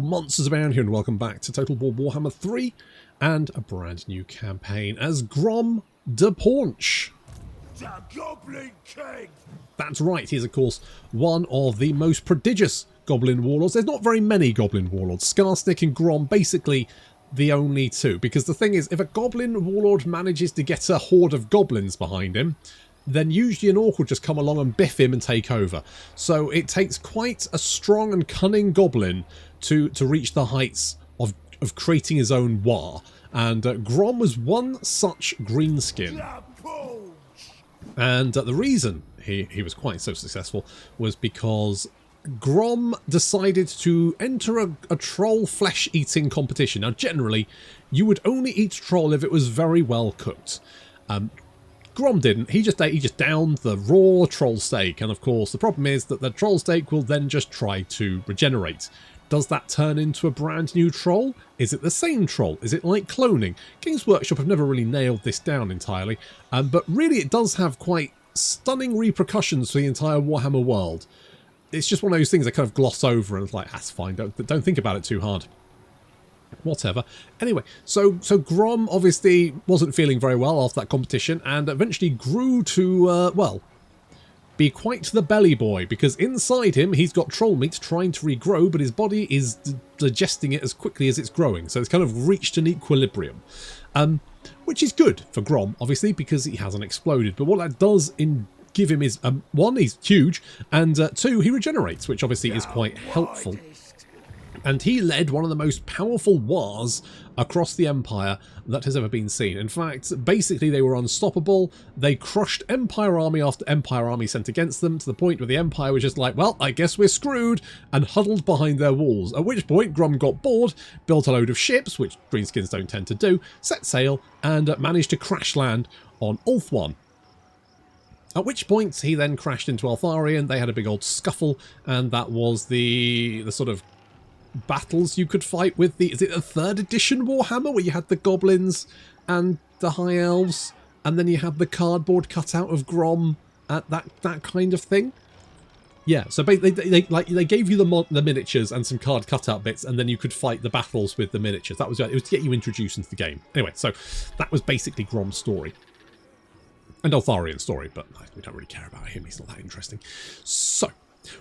monsters around here, and welcome back to Total War Warhammer 3 and a brand new campaign as Grom the Paunch. The Goblin King! That's right, he's of course one of the most prodigious goblin warlords. There's not very many goblin warlords. Skarsnik and Grom basically the only two, because the thing is, if a goblin warlord manages to get a horde of goblins behind him, then usually an orc will just come along and biff him and take over. So it takes quite a strong and cunning goblin to reach the heights of creating his own war. And Grom was one such greenskin. And the reason he was quite so successful was because Grom decided to enter a troll flesh-eating competition. Now, generally, you would only eat troll if it was very well cooked. Grom didn't. He just downed the raw troll steak, and of course the problem is that the troll steak will then just try to regenerate. Does that turn into a brand new troll? Is it the same troll? Is it like cloning? Games Workshop have never really nailed this down entirely, but really it does have quite stunning repercussions for the entire Warhammer world. It's just one of those things I kind of gloss over and it's like, that's fine, don't think about it too hard. Whatever. Anyway, so Grom obviously wasn't feeling very well after that competition and eventually grew to, well, be quite the belly boy, because inside him he's got troll meat trying to regrow, but his body is digesting it as quickly as it's growing, so it's kind of reached an equilibrium. Which is good for Grom, obviously, because he hasn't exploded, but what that does give him is, one, he's huge, and two, he regenerates, which obviously is quite helpful. And he led one of the most powerful wars across the Empire that has ever been seen. In fact, basically they were unstoppable. They crushed Empire army after Empire army sent against them, to the point where the Empire was just like, well, I guess we're screwed, and huddled behind their walls. At which point Grom got bored, built a load of ships, which greenskins don't tend to do, set sail, and managed to crash land on Ulthuan. At which point he then crashed into Eltharion. They had a big old scuffle, and that was the sort of battles you could fight with the, is it a 3rd edition Warhammer where you had the goblins and the high elves, and then you had the cardboard cutout of Grom at that kind of thing. Yeah, so they gave you the miniatures and some card cutout bits, and then you could fight the battles with the miniatures. That was it. It was to get you introduced into the game. Anyway, so that was basically Grom's story. And Eltharion's story, but we don't really care about him. He's not that interesting. So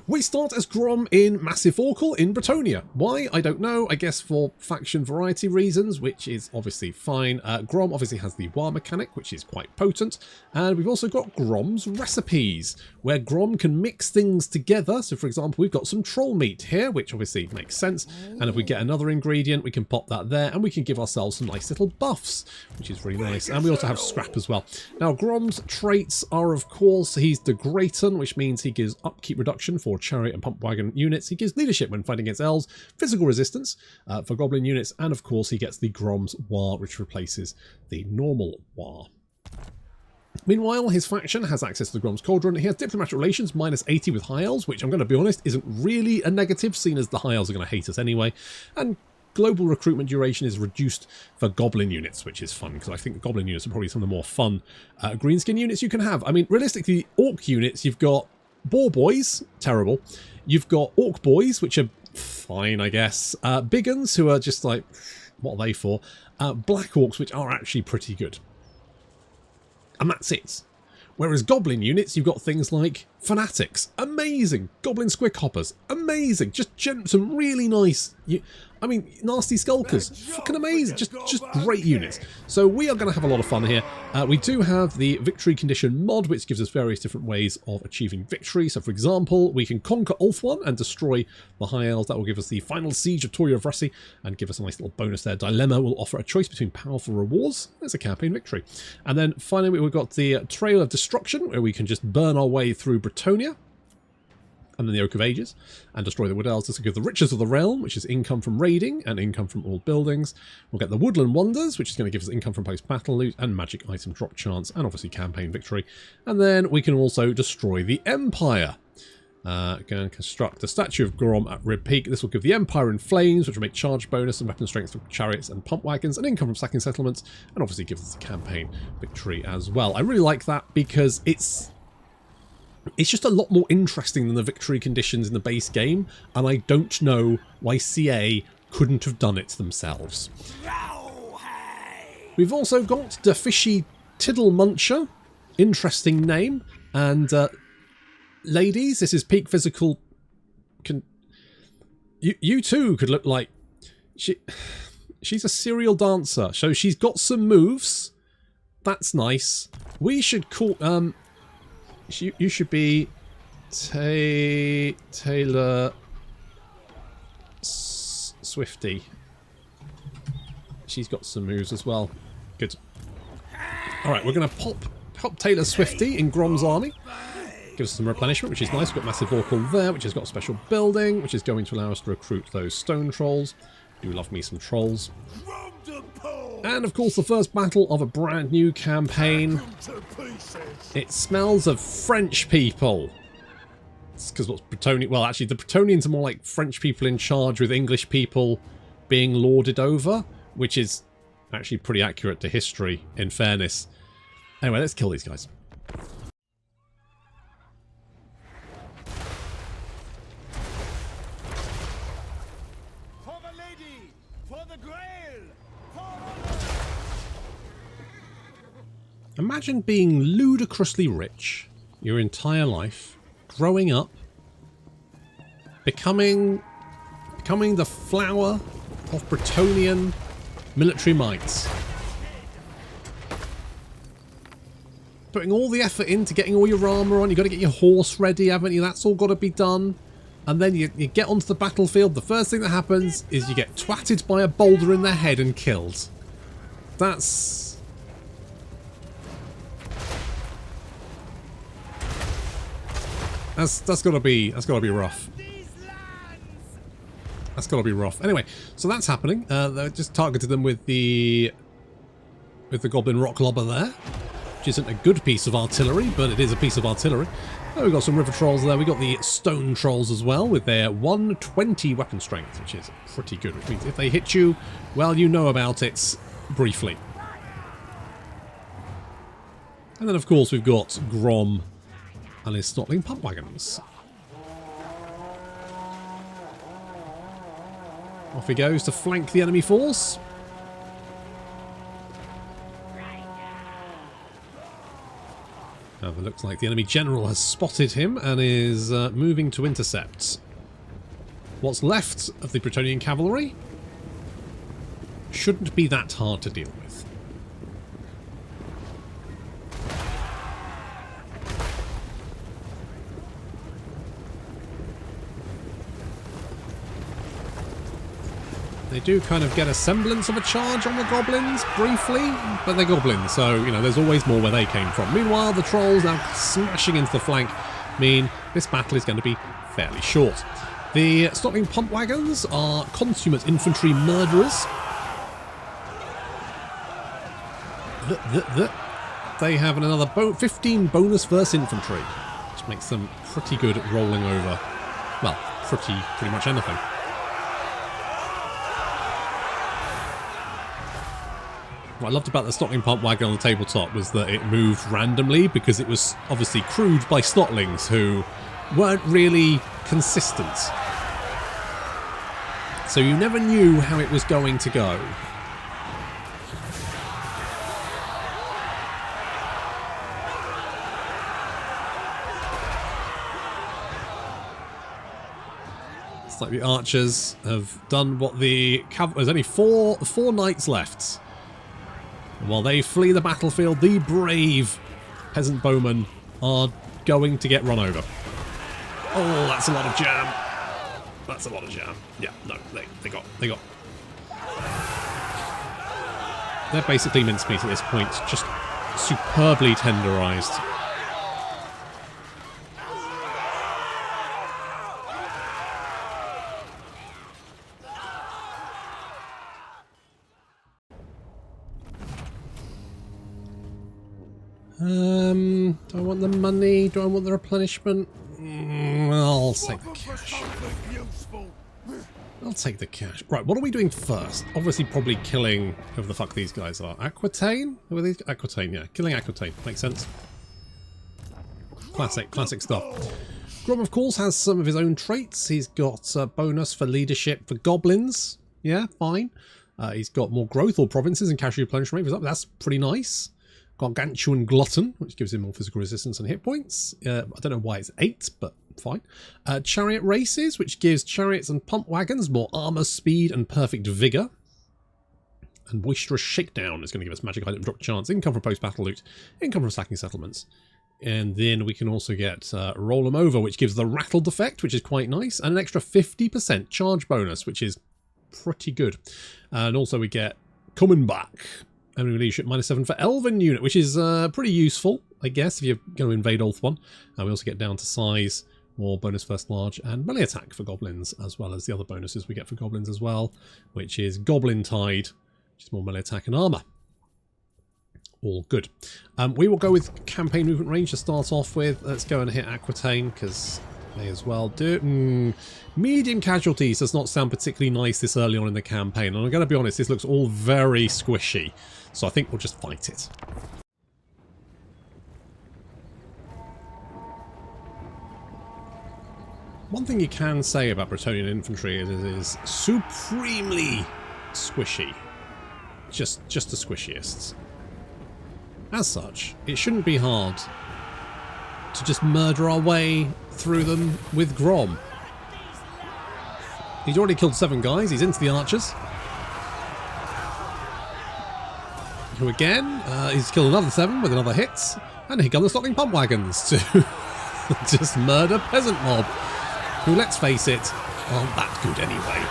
we start as Grom in Massive Orcal in Bretonnia. Why? I don't know. I guess for faction variety reasons, which is obviously fine. Grom obviously has the war mechanic, which is quite potent. And we've also got Grom's recipes, where Grom can mix things together. So, for example, we've got some troll meat here, which obviously makes sense. And if we get another ingredient, we can pop that there, and we can give ourselves some nice little buffs, which is really nice. And we also have scrap as well. Now, Grom's traits are, of course, he's the Grayton, which means he gives upkeep reduction for chariot and pump wagon units. He gives leadership when fighting against elves, physical resistance for goblin units, and of course he gets the Grom's War, which replaces the normal War. Meanwhile, his faction has access to the Grom's Cauldron. He has diplomatic relations -80 with high elves, which I'm going to be honest isn't really a negative, seeing as the high elves are going to hate us anyway. And global recruitment duration is reduced for goblin units, which is fun, because I think the goblin units are probably some of the more fun greenskin units you can have. I mean, realistically, orc units, you've got Boar Boys, terrible. You've got Orc Boys, which are fine, I guess. Big Uns, who are just like, what are they for? Black Orcs, which are actually pretty good. And that's it. Whereas Goblin units, you've got things like Fanatics, amazing. Goblin Squick Hoppers, amazing. Just some really nice, I mean, Nasty Skulkers, fucking amazing. Just great units. So we are going to have a lot of fun here. We do have the victory condition mod, which gives us various different ways of achieving victory. So, for example, we can conquer Ulthuan and destroy the High Elves. That will give us the final siege of Toria of Russi and give us a nice little bonus there. Dilemma will offer a choice between powerful rewards. There's a campaign victory. And then finally, we've got the Trail of Destruction, where we can just burn our way through Bretonnia and then the Oak of Ages, and destroy the Wood Elves. This will give the Riches of the Realm, which is income from raiding and income from all buildings. We'll get the Woodland Wonders, which is going to give us income from post-battle loot and magic item drop chance, and obviously campaign victory. And then we can also destroy the Empire. Going to construct the statue of Grom at Rib Peak. This will give the Empire in Flames, which will make charge bonus and weapon strength for chariots and pump wagons, and income from sacking settlements, and obviously gives us a campaign victory as well. I really like that because it's just a lot more interesting than the victory conditions in the base game, and I don't know why CA couldn't have done it themselves. We've also got the Fishy Tiddle Muncher. Interesting name. And ladies, this is peak physical. You too could look like she's a serial dancer, so she's got some moves. That's nice. We should call you should be Taylor Swifty. She's got some moves as well. Good. All right, we're gonna pop Taylor Swifty in Grom's army. Gives us some replenishment, which is nice. We've got massive Overhaul there, which has got a special building, which is going to allow us to recruit those stone trolls. Do love me some trolls. And of course, the first battle of a brand new campaign. It smells of French people. It's because what's Bretonnian? Well, actually, the Bretonnians are more like French people in charge with English people being lorded over, which is actually pretty accurate to history, in fairness. Anyway, let's kill these guys. Imagine being ludicrously rich your entire life, growing up, becoming the flower of Bretonnian military might. Putting all the effort into getting all your armour on, you've got to get your horse ready, haven't you? That's all got to be done. And then you get onto the battlefield, the first thing that happens is you get twatted by a boulder in the head and killed. That's gotta be rough. That's gotta be rough. Anyway, so that's happening. They just targeted them with the goblin rock lobber there, which isn't a good piece of artillery, but it is a piece of artillery. Oh, we've got some river trolls there. We've got the stone trolls as well with their 120 weapon strength, which is pretty good, which means if they hit you, well, you know about it briefly. And then, of course, we've got Grom and his Snotling pump wagons. Off he goes to flank the enemy force. However, it looks like the enemy general has spotted him and is moving to intercept. What's left of the Bretonnian cavalry shouldn't be that hard to deal with. They do kind of get a semblance of a charge on the goblins, briefly, but they're goblins, so, you know, there's always more where they came from. Meanwhile, the trolls now smashing into the flank mean this battle is going to be fairly short. The Snotling pump wagons are consummate infantry murderers. They have another 15 bonus verse infantry, which makes them pretty good at rolling over, well, pretty much anything. What I loved about the Snotling pump wagon on the tabletop was that it moved randomly because it was obviously crewed by Snotlings who weren't really consistent. So you never knew how it was going to go. It's like the archers have done what the cavalry... There's only four knights left. And while they flee the battlefield, the brave peasant bowmen are going to get run over. Oh, that's a lot of jam. That's a lot of jam. Yeah, no, they got. They're basically mincemeat at this point, just superbly tenderized. Do I want the money? Do I want the replenishment? I'll take the cash. I'll take the cash. Right, what are we doing first? Obviously, probably killing whoever the fuck these guys are. Aquitaine? Who are these? Aquitaine, yeah. Killing Aquitaine. Makes sense. Classic stuff. Grom, of course, has some of his own traits. He's got a bonus for leadership for goblins, Yeah, fine. He's got more growth, all provinces, and casualty replenishment rate. That's pretty nice. Gargantuan Glutton, which gives him more physical resistance and hit points. I don't know why it's 8, but fine. Chariot Races, which gives chariots and pump wagons more armor, speed, and perfect vigor. And Boisterous Shakedown is going to give us magic item drop chance, income from post-battle loot, income from sacking settlements. And then we can also get Roll 'em Over, which gives the Rattled effect, which is quite nice, and an extra 50% charge bonus, which is pretty good. And also we get Coming Back, enemy leadership -7 for Elven unit, which is pretty useful, I guess, if you're going to invade Ulthuan. And we also get down to size, more bonus first large, and melee attack for goblins, as well as the other bonuses we get for goblins as well, which is Goblin Tide, which is more melee attack and armor. All good. We will go with campaign movement range to start off with. Let's go and hit Aquitaine, because may as well do. Medium casualties does not sound particularly nice this early on in the campaign, and I'm going to be honest, this looks all very squishy, so I think we'll just fight it. One thing you can say about Bretonnian infantry is it is supremely squishy. Just the squishiest. As such, it shouldn't be hard to just murder our way through them with Grom. He's already killed 7 guys, he's into the archers. Who again, he's killed another 7 with another hit, and here come the Stocking Pump Wagons to just murder peasant mob, who, let's face it, aren't that good anyway.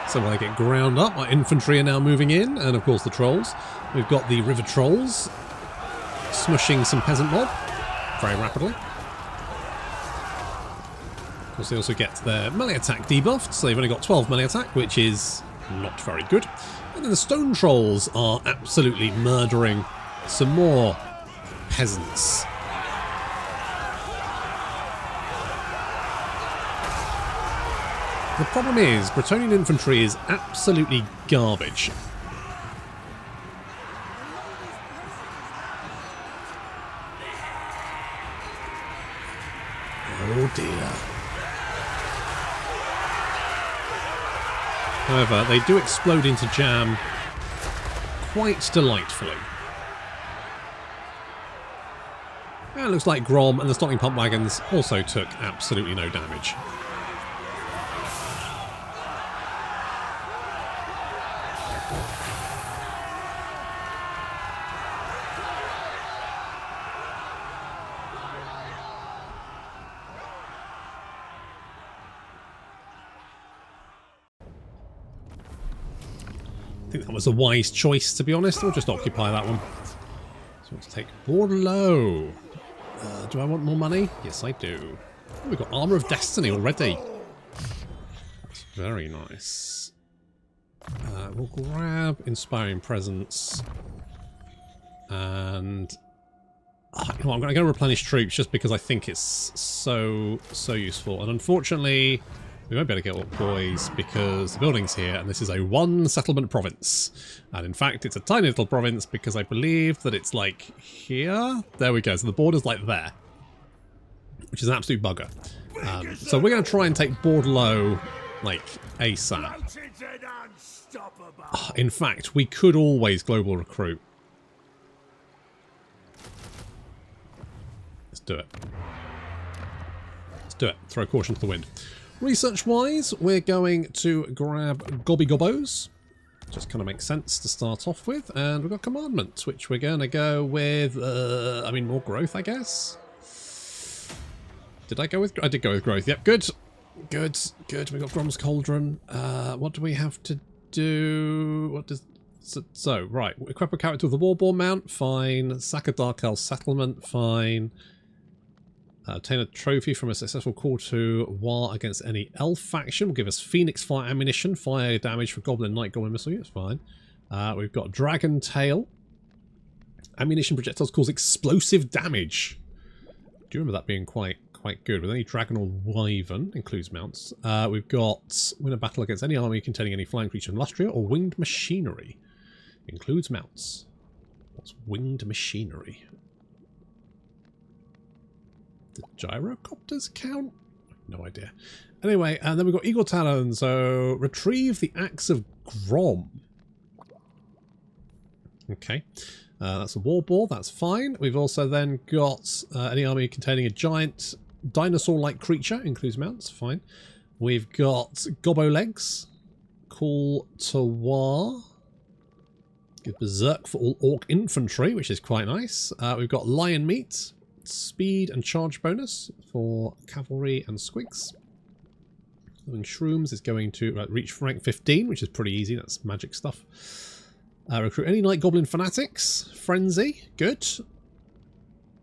So when they get ground up, our infantry are now moving in, and of course the trolls. We've got the river trolls smushing some peasant mob very rapidly. Of course they also get their melee attack debuffed, so they've only got 12 melee attack, which is not very good. And then the stone trolls are absolutely murdering some more peasants. The problem is, Bretonnian infantry is absolutely garbage. Oh dear. However, they do explode into jam quite delightfully. And it looks like Grom and the Stocking Pump Wagons also took absolutely no damage. I think that was a wise choice, to be honest. We'll just occupy that one. So let's take Bordeleaux. Do I want more money? Yes, I do. Oh, we've got Armour of Destiny already. That's very nice. We'll grab Inspiring Presence. And you know, I'm going to go replenish troops just because I think it's so useful. And unfortunately, we won't be able to get all boys because the building's here, and this is a 1 settlement province. And in fact, it's a tiny little province because I believe that it's like here. There we go. So the border's like there, which is an absolute bugger. So we're going to try and take Bordeleaux like ASAP. In fact, we could always global recruit. Let's do it. Let's do it. Throw caution to the wind. Research-wise, we're going to grab Gobby Gobbos. Just kind of makes sense to start off with. And we've got Commandment, which we're going to go with, more growth, I guess. Did I go with... I did go with growth. Yep, good. Good, good. We've got Grom's Cauldron. What do we have to do? What does... So, right. Equip a character with the Warborn mount. Fine. Sack a Dark Elf settlement. Fine. Obtain a trophy from a successful call to war against any elf faction. Will give us Phoenix Fire ammunition, fire damage for Goblin Knight Goblin missile units. Fine. We've got Dragon Tail. Ammunition projectiles cause explosive damage. Do you remember that being quite good? With any dragon or wyvern, includes mounts. We've got win a battle against any army containing any flying creature, Lustria or winged machinery. Includes mounts. What's winged machinery? The gyrocopters count? No idea. Anyway, and then we've got Eagle Talon, so retrieve the Axe of Grom. Okay, that's a war ball, that's fine. We've also then got any army containing a giant dinosaur-like creature, includes mounts, fine. We've got Gobbo Legs, Call to War, give Berserk for all Orc infantry, which is quite nice. We've got Lion Meat, Speed and Charge bonus for Cavalry and Squigs. Living Shrooms is going to reach rank 15, which is pretty easy, that's magic stuff. Recruit any Night Goblin Fanatics, Frenzy, good.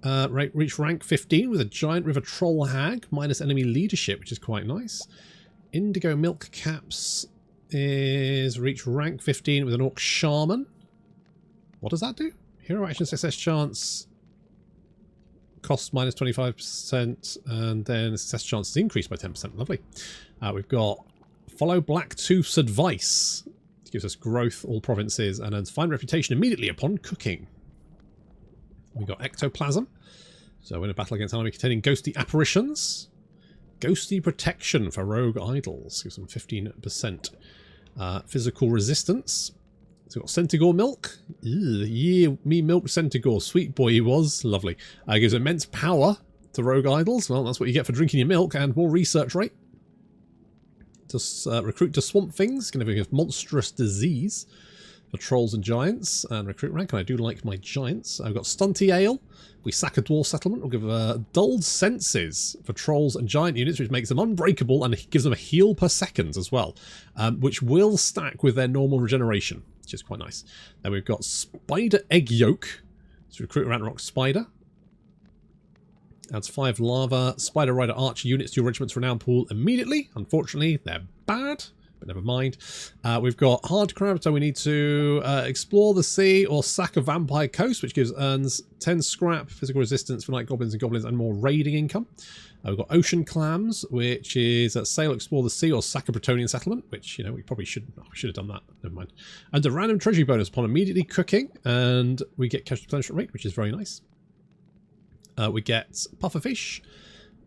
Reach rank 15 with a Giant River Troll Hag, minus enemy leadership, which is quite nice. Indigo Milk Caps is reach rank 15 with an Orc Shaman. What does that do? Hero action success chance costs minus 25%, and then success chance is increased by 10%. Lovely. We've got Follow Blacktooth's Advice. It gives us growth, all provinces, and earns fine reputation immediately upon cooking. We've got Ectoplasm. So in a battle against an army containing ghostly apparitions. Ghostly Protection for rogue idols. Gives them 15%. Physical resistance. So we've got Centigore Milk. Ew, yeah, me milk Centigore. Sweet boy he was. Lovely. Gives immense power to rogue idols. Well, that's what you get for drinking your milk, and more research rate. To recruit to Swamp Things. Going to give monstrous disease for trolls and giants. And recruit rank. And I do like my giants. I've got Stunty Ale. We sack a dwarf settlement. We'll give Dulled Senses for trolls and giant units, which makes them unbreakable and gives them a heal per second as well, which will stack with their normal regeneration, which is quite nice. Then we've got Spider Egg Yolk. So recruit a Ranrock Spider. Adds 5 Lava Spider Rider Archer units to your regiment's renown pool immediately. Unfortunately, they're bad, but never mind. We've got Hard Crab, so we need to explore the sea or sack a vampire coast, which earns 10 scrap, physical resistance for night goblins and goblins, and more raiding income. We've got Ocean Clams, which is sail, explore the sea, or sack a Bretonian settlement, which, you know, we probably should have done that. Never mind. And a random treasury bonus upon immediately cooking, and we get cash replenishment rate, which is very nice. We get Pufferfish.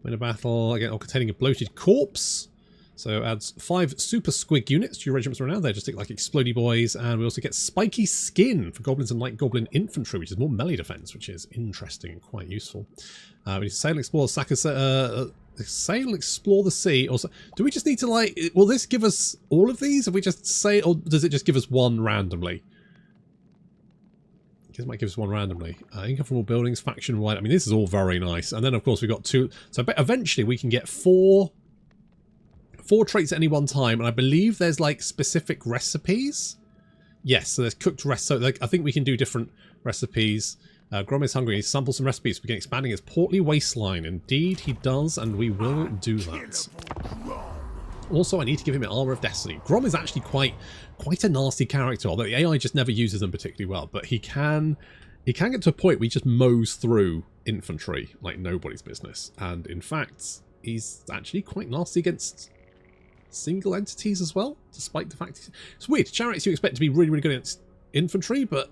Win a battle again, or containing a bloated corpse. So adds 5 super squig units to your regiment's renown. They just look like explodey boys. And we also get Spiky Skin for goblins and light goblin infantry, which is more melee defense, which is interesting and quite useful. We need to sail and explore sail, explore the sea. Also, do we just need to, like, will this give us all of these? If we just say, or does it just give us one randomly? I guess it might give us one randomly. Income from all buildings, faction wide. I mean, this is all very nice. And then, of course, we've got 2. So eventually we can get 4 traits at any one time. And I believe there's, like, specific recipes. Yes, so there's cooked recipes. So, like, I think we can do different recipes. Grom is hungry. He samples some recipes. We can expanding his portly waistline. Indeed, he does, and we will do that. Also, I need to give him an Armor of Destiny. Grom is actually quite a nasty character, although the AI just never uses them particularly well. But he can get to a point where he just mows through infantry like nobody's business. And in fact, he's actually quite nasty against single entities as well, despite the fact it's weird. Chariots you expect to be really, really good against infantry, but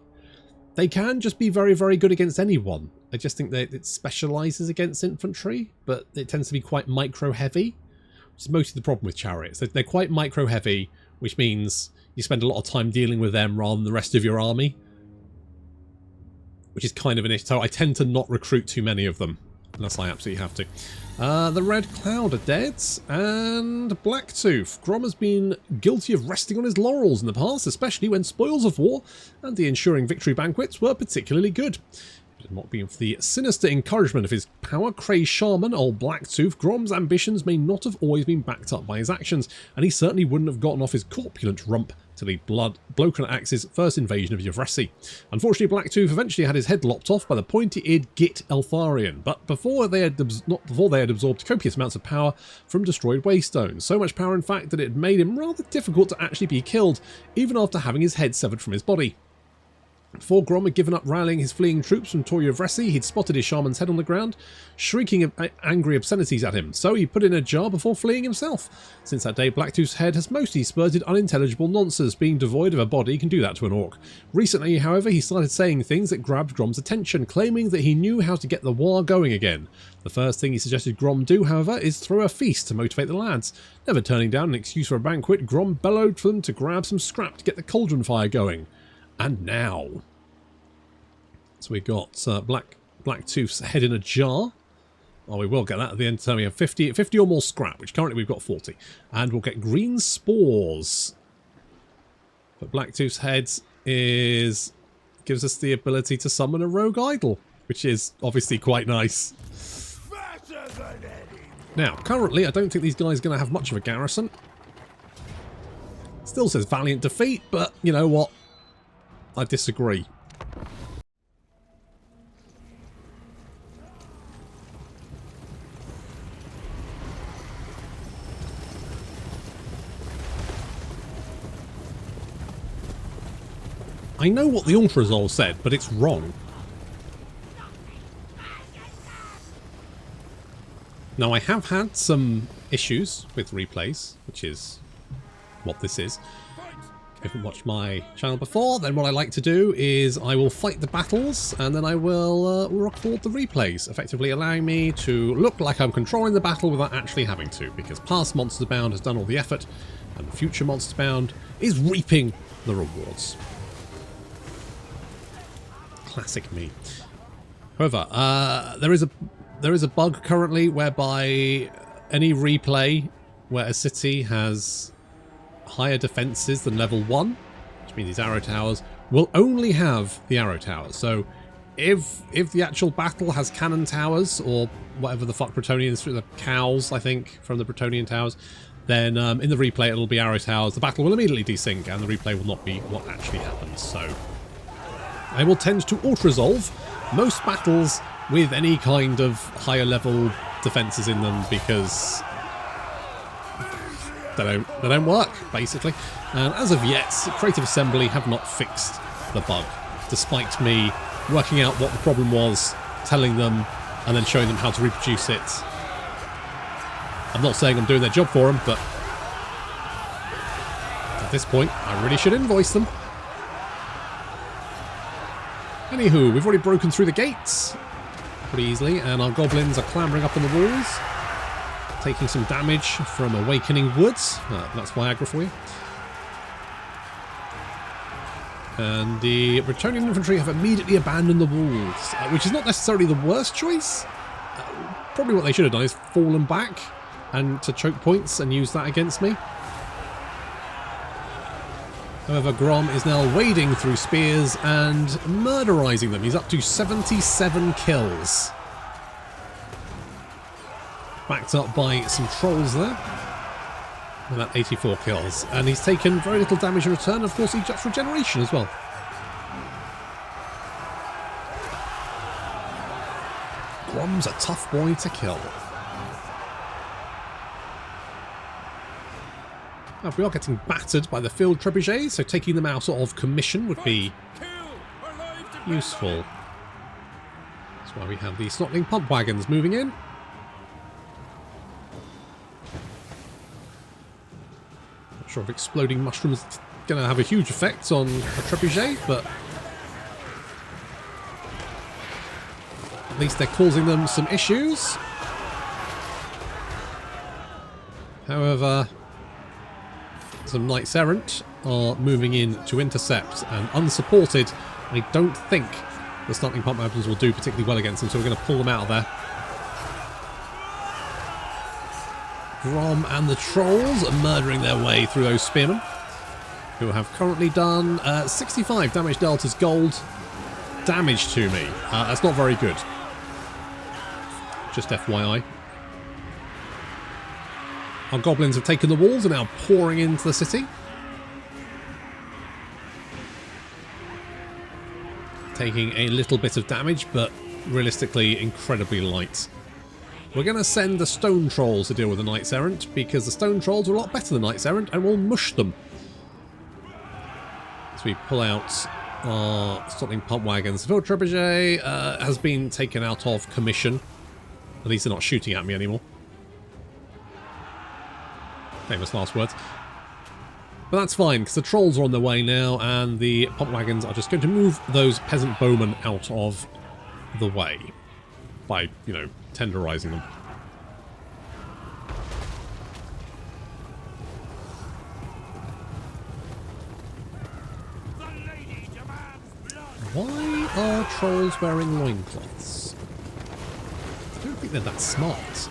they can just be very, very good against anyone. I just think that it specializes against infantry, but it tends to be quite micro-heavy. Which is mostly the problem with chariots. They're quite micro-heavy, which means you spend a lot of time dealing with them rather than the rest of your army. Which is kind of an issue. So I tend to not recruit too many of them, unless I absolutely have to. The Red Cloud are dead, and Blacktooth. Grom has been guilty of resting on his laurels in the past, especially when spoils of war and the ensuring victory banquets were particularly good. If it had not been for the sinister encouragement of his power-crazed shaman, old Blacktooth, Grom's ambitions may not have always been backed up by his actions, and he certainly wouldn't have gotten off his corpulent rump to lead Bloken Axe's first invasion of Yvresi. Unfortunately, Blacktooth eventually had his head lopped off by the pointy-eared Git Eltharion, but before they had absorbed copious amounts of power from destroyed waystones. So much power, in fact, that it made him rather difficult to actually be killed, even after having his head severed from his body. Before Grom had given up rallying his fleeing troops from Toria Vresi, he'd spotted his shaman's head on the ground, shrieking angry obscenities at him, so he put it in a jar before fleeing himself. Since that day, Blacktooth's head has mostly spurted unintelligible nonsense. Being devoid of a body can do that to an orc. Recently, however, he started saying things that grabbed Grom's attention, claiming that he knew how to get the war going again. The first thing he suggested Grom do, however, is throw a feast to motivate the lads. Never turning down an excuse for a banquet, Grom bellowed for them to grab some scrap to get the cauldron fire going. And now... So we got Blacktooth's head in a jar. Oh, we will get that at the end. So we have 50 or more scrap, which currently we've got 40. And we'll get green spores. But Blacktooth's head gives us the ability to summon a rogue idol, which is obviously quite nice. Now, currently, I don't think these guys are going to have much of a garrison. Still says valiant defeat, but you know what? I disagree. I know what the Overhaul said, but it's wrong. Now, I have had some issues with replays, which is what this is. If you haven't watched my channel before, then what I like to do is I will fight the battles, and then I will record the replays, effectively allowing me to look like I'm controlling the battle without actually having to, because past Monsters Bound has done all the effort, and the future Monsters Bound is reaping the rewards. Classic me. However, there is a bug currently whereby any replay where a city has higher defenses than level 1, which means these arrow towers, will only have the arrow towers. So if the actual battle has cannon towers or whatever the fuck Bretonnians, the cows I think from the Bretonnian towers, then in the replay it'll be arrow towers. The battle will immediately desync and the replay will not be what actually happens. So I will tend to auto-resolve most battles with any kind of higher level defences in them because they don't work, basically. And as of yet, Creative Assembly have not fixed the bug, despite me working out what the problem was, telling them, and then showing them how to reproduce it. I'm not saying I'm doing their job for them, but at this point, I really should invoice them. Anywho, we've already broken through the gates pretty easily, and our goblins are clambering up on the walls, taking some damage from Awakening Woods. That's Viagra for you. And the Bretonnian infantry have immediately abandoned the walls, which is not necessarily the worst choice. Probably what they should have done is fallen back and to choke points and use that against me. However, Grom is now wading through spears and murderizing them. He's up to 77 kills. Backed up by some trolls there. And that 84 kills. And he's taken very little damage in return. Of course, he gets regeneration as well. Grom's a tough boy to kill. Now, we are getting battered by the field trebuchets, so taking them out of commission would be useful. That's why we have the Snotling pump wagons moving in. Not sure if exploding mushrooms is going to have a huge effect on a trebuchet, but at least they're causing them some issues. However, some Knights Errant are moving in to intercept, and unsupported, I don't think the Snotling pump wagons will do particularly well against them, so we're going to pull them out of there. Grom and the trolls are murdering their way through those spearmen, who have currently done 65 damage deltas gold damage to me. That's not very good. Just FYI. Our goblins have taken the walls and are now pouring into the city. Taking a little bit of damage, but realistically incredibly light. We're going to send the stone trolls to deal with the Knights Errant, because the stone trolls are a lot better than Knights Errant and will mush them. So we pull out are stopping pump wagons. The field trebuchet has been taken out of commission. At least they're not shooting at me anymore. Famous last words. But that's fine, because the trolls are on their way now, and the pump wagons are just going to move those peasant bowmen out of the way by, you know, tenderizing them. Why are trolls wearing loincloths? I don't think they're that smart.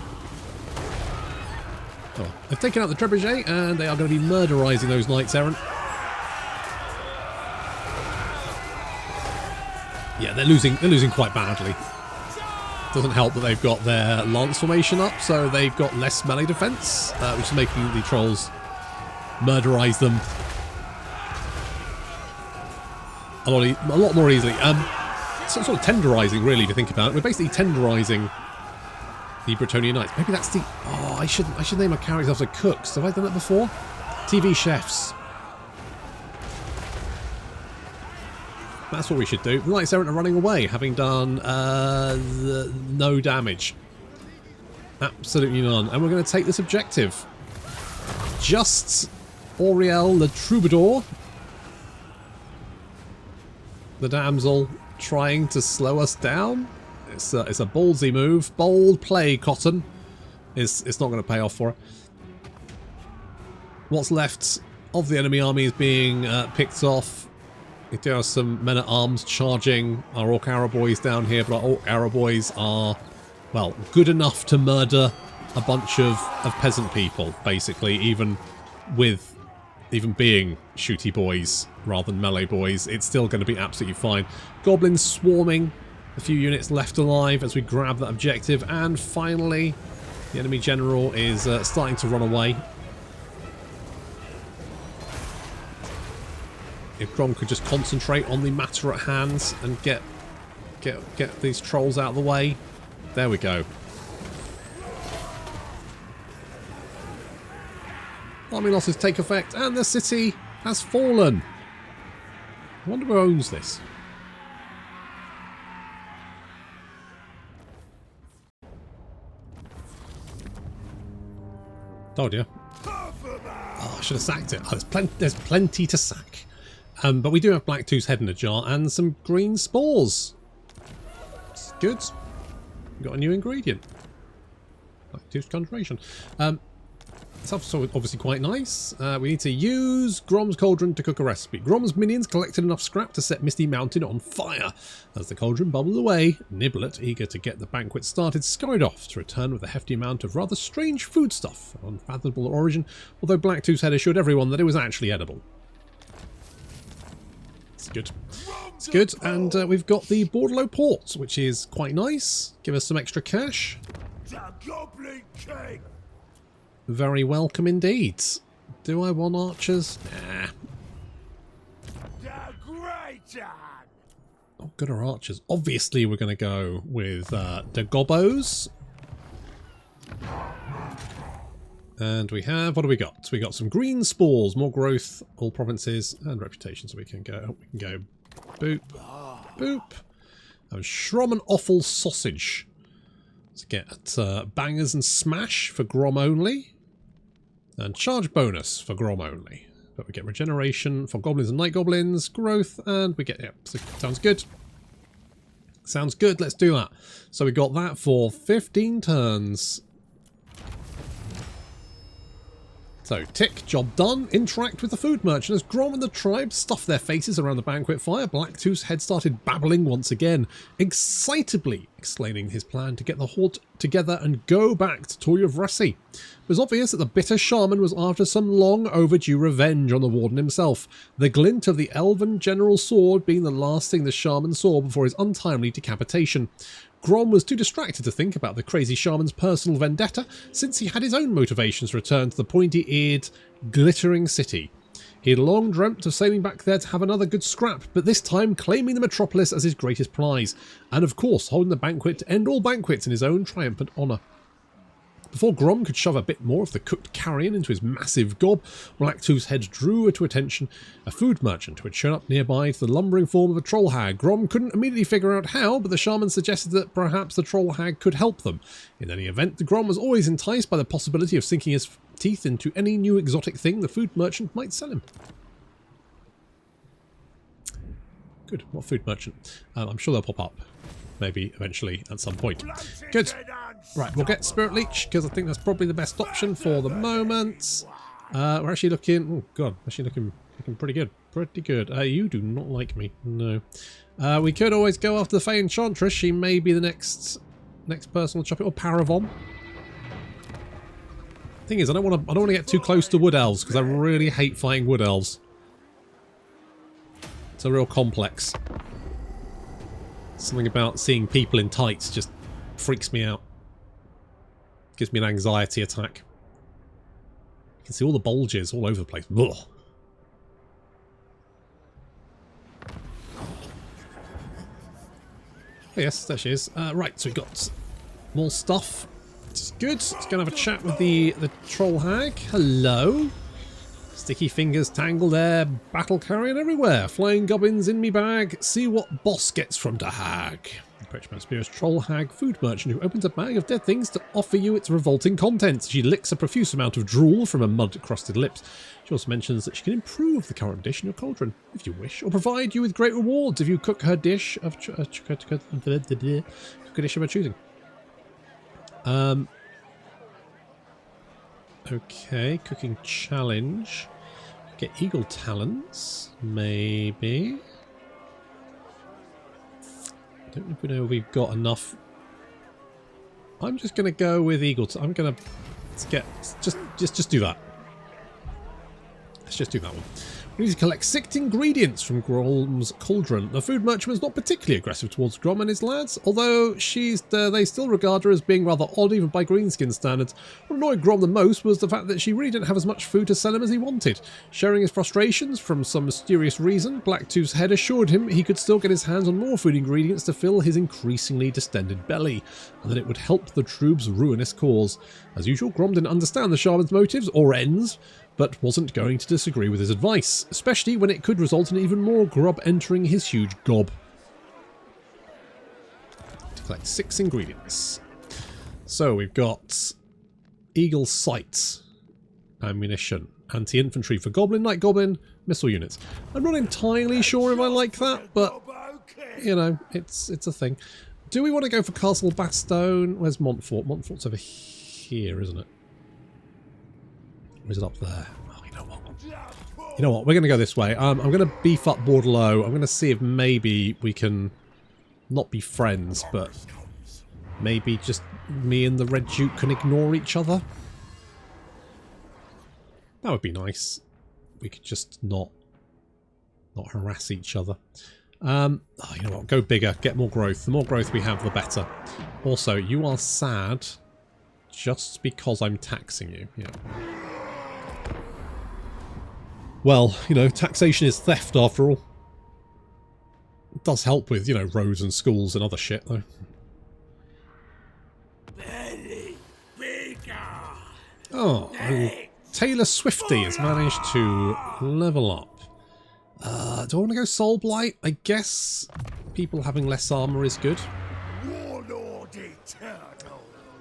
Oh, they've taken out the trebuchet and they are going to be murderizing those knights errant. Yeah, they're losing quite badly. Doesn't help that they've got their lance formation up, so they've got less melee defense, which is making the trolls murderize them a lot more easily. Sort of tenderizing, really, if you think about it. We're basically tenderizing the Bretonnian Knights. Maybe that's the... Oh, I should name my characters after cooks. Have I done that before? TV chefs. That's what we should do. The Knights Errant are running away, having done no damage. Absolutely none. And we're going to take this objective. Just Auriel the Troubadour, the damsel, trying to slow us down. It's a ballsy move. Bold play, Cotton. It's not going to pay off for her. What's left of the enemy army is being picked off. We do have some men-at-arms charging our Orc Arrow boys down here, but our Orc Arrow boys are, well, good enough to murder a bunch of peasant people, basically, even being shooty boys rather than melee boys. It's still going to be absolutely fine. Goblins swarming, a few units left alive as we grab that objective, and finally the enemy general is starting to run away. If Grom could just concentrate on the matter at hand and get these trolls out of the way. There we go. Army losses take effect and the city has fallen. I wonder who owns this. Told you. Oh, I should have sacked it. Oh, there's plenty to sack. But we do have Black Tooth's head in a jar and some green spores. It's good. We've got a new ingredient. Black Tooth's conjuration. It's also obviously quite nice. We need to use Grom's cauldron to cook a recipe. Grom's minions collected enough scrap to set Misty Mountain on fire. As the cauldron bubbled away, Niblet, eager to get the banquet started, scurried off to return with a hefty amount of rather strange foodstuff of unfathomable origin, although Blacktooth's head assured everyone that it was actually edible. It's good. It's good, and we've got the Bordeleaux port, which is quite nice. Give us some extra cash. The Goblin King. Very welcome indeed. Do I want archers? Nah. The Great One. Not good are archers. Obviously, we're going to go with the Gobbos. And we have, what do we got? So we got some green spores, more growth, all provinces, and reputation. So we can go boop, boop. And Shrom and Offal sausage. Let's get bangers and smash for Grom only. And charge bonus for Grom only. But we get regeneration for goblins and night goblins, growth, and we get, yeah, so sounds good. Sounds good, let's do that. So we got that for 15 turns. So, tick, job done. Interact with the food merchant. As Grom and the tribe stuffed their faces around the banquet fire, Blacktooth's head started babbling once again, excitably explaining his plan to get the horde together and go back to Toy of Russie. It was obvious that the bitter shaman was after some long overdue revenge on the warden himself, the glint of the elven general's sword being the last thing the shaman saw before his untimely decapitation. Grom was too distracted to think about the crazy shaman's personal vendetta, since he had his own motivations to return to the pointy-eared, glittering city. He had long dreamt of sailing back there to have another good scrap, but this time claiming the metropolis as his greatest prize, and of course holding the banquet to end all banquets in his own triumphant honour. Before Grom could shove a bit more of the cooked carrion into his massive gob, Blacktooth's head drew to attention a food merchant who had shown up nearby to the lumbering form of a troll hag. Grom couldn't immediately figure out how, but the shaman suggested that perhaps the troll hag could help them. In any event, Grom was always enticed by the possibility of sinking his teeth into any new exotic thing the food merchant might sell him. Good. What food merchant? I'm sure they'll pop up. Maybe eventually at some point. Good. Right, we'll get Spirit Leech because I think that's probably the best option for the moment. We're actually looking... Oh, God. Actually looking pretty good. Pretty good. You do not like me. No. We could always go after the Fey Enchantress. She may be the next person we'll chop it. Or Paravon. Thing is, I don't want to get too close to Wood Elves because I really hate fighting Wood Elves. It's a real complex. Something about seeing people in tights just freaks me out. Gives me an anxiety attack. You can see all the bulges all over the place. Ugh. Oh yes, there she is. Right, so we've got more stuff. Which is good. Let's go and have a chat with the troll hag. Hello. Sticky fingers tangle there, battle carrion everywhere, flying goblins in me bag, see what boss gets from the hag. Approach my mysterious troll hag food merchant who opens a bag of dead things to offer you its revolting contents. She licks a profuse amount of drool from her mud-crusted lips. She also mentions that she can improve the current dish in your cauldron, if you wish, or provide you with great rewards if you cook her dish of cook a dish of her choosing. Okay, cooking challenge. Get eagle talents, maybe. Don't know if we know we've got enough. I'm just gonna go with eagle. I'm gonna just do that. Let's just do that one. We need to collect 6 ingredients from Grom's cauldron. The food merchant was not particularly aggressive towards Grom and his lads, although they still regard her as being rather odd even by Greenskin standards. What annoyed Grom the most was the fact that she really didn't have as much food to sell him as he wanted. Sharing his frustrations from some mysterious reason, Blacktooth's head assured him he could still get his hands on more food ingredients to fill his increasingly distended belly, and that it would help the troops' ruinous cause. As usual, Grom didn't understand the shaman's motives or ends, but wasn't going to disagree with his advice, especially when it could result in even more grub entering his huge gob. To collect 6 ingredients. So we've got eagle sight, ammunition, anti-infantry for goblin, night goblin, missile units. I'm not entirely sure if I like that, but you know, it's a thing. Do we want to go for Castle Bastone? Where's Montfort? Montfort's over here, isn't it? Or is it up there? Oh, you know what? You know what? We're going to go this way. I'm going to beef up Bordeleaux. I'm going to see if maybe we can not be friends, but maybe just me and the Red Duke can ignore each other. That would be nice. We could just not harass each other. Oh, you know what? Go bigger. Get more growth. The more growth we have, the better. Also, you are sad just because I'm taxing you. Yeah. Well, you know, taxation is theft after all. It does help with, you know, roads and schools and other shit, though. Oh, and Taylor Swifty has managed to level up. Do I want to go Soul Blight? I guess people having less armor is good.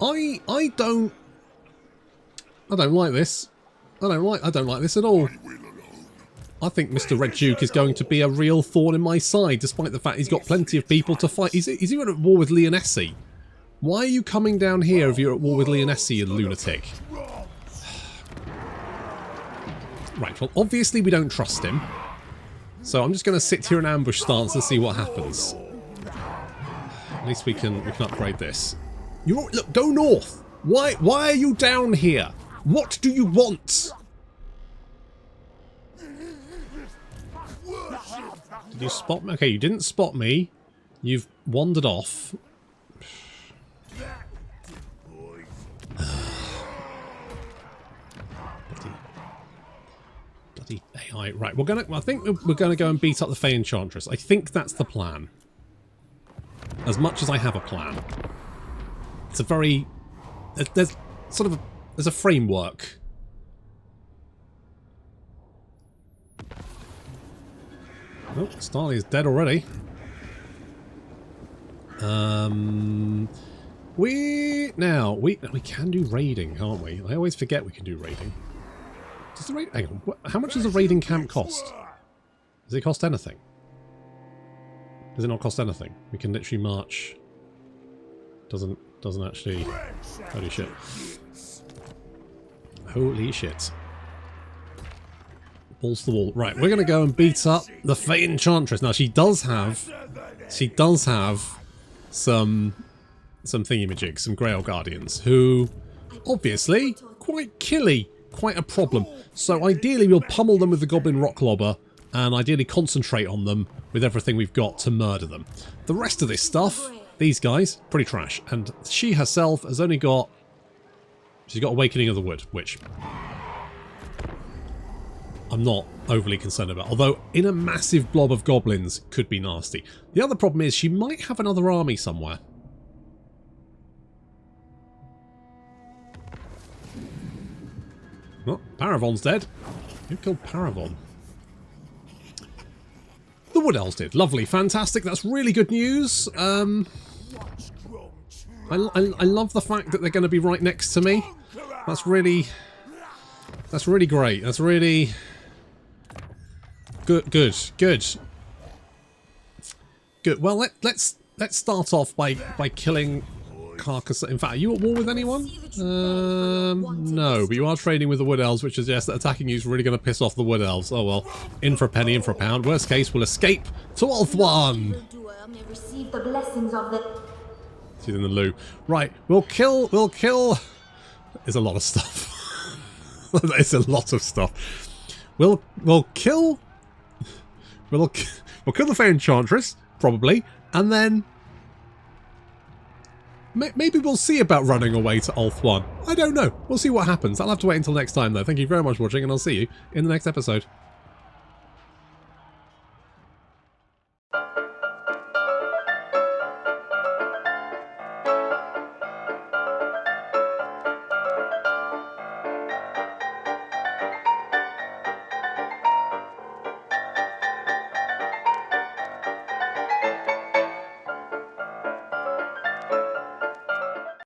I don't like this. I don't like this at all. I think Mr. Red Duke is going to be a real thorn in my side, despite the fact he's got plenty of people to fight. Is he at war with Leonesi? Why are you coming down here if you're at war with Leonesi, you lunatic? Right, well, obviously we don't trust him. So I'm just going to sit here in ambush stance and see what happens. At least we can upgrade this. Look, go north. Why are you down here? What do you want? Did you spot me? Okay, you didn't spot me. You've wandered off. Bloody AI. Right, I think we're gonna go and beat up the Fey Enchantress. I think that's the plan. As much as I have a plan. It's a very... sort of as a framework. Oh, Starly is dead already. We can do raiding, can't we? I always forget we can do raiding. Does the raid? Hang on. How much does a raiding camp cost? Does it cost anything? Does it not cost anything? We can literally march. Doesn't actually. Holy shit. Holy shit. Balls to the wall. Right, we're gonna go and beat up the Fey Enchantress. Now she does have some thingamajigs, some Grail Guardians, who obviously quite killy, quite a problem. So ideally we'll pummel them with the Goblin Rock Lobber and ideally concentrate on them with everything we've got to murder them. The rest of this stuff, these guys, pretty trash. And she herself has only got... she's got Awakening of the Wood, which I'm not overly concerned about. Although, in a massive blob of goblins, could be nasty. The other problem is she might have another army somewhere. Oh, Paravon's dead. Who killed Paravon? The Wood Elves did. Lovely. Fantastic. That's really good news. I love the fact that they're going to be right next to me. That's really great. That's really good. Well, let's start off by killing Carcass. In fact, are you at war with anyone? No, but you are trading with the Wood Elves, which suggests that attacking you is really going to piss off the Wood Elves. Oh well, in for a penny, in for a pound. Worst case, we'll escape to Ulthuan. She's in the loo. Right, we'll kill. There's a lot of stuff. There's a lot of stuff. We'll kill the Fey Enchantress, probably, and then maybe we'll see about running away to Ulthuan. I don't know. We'll see what happens. I'll have to wait until next time, though. Thank you very much for watching, and I'll see you in the next episode.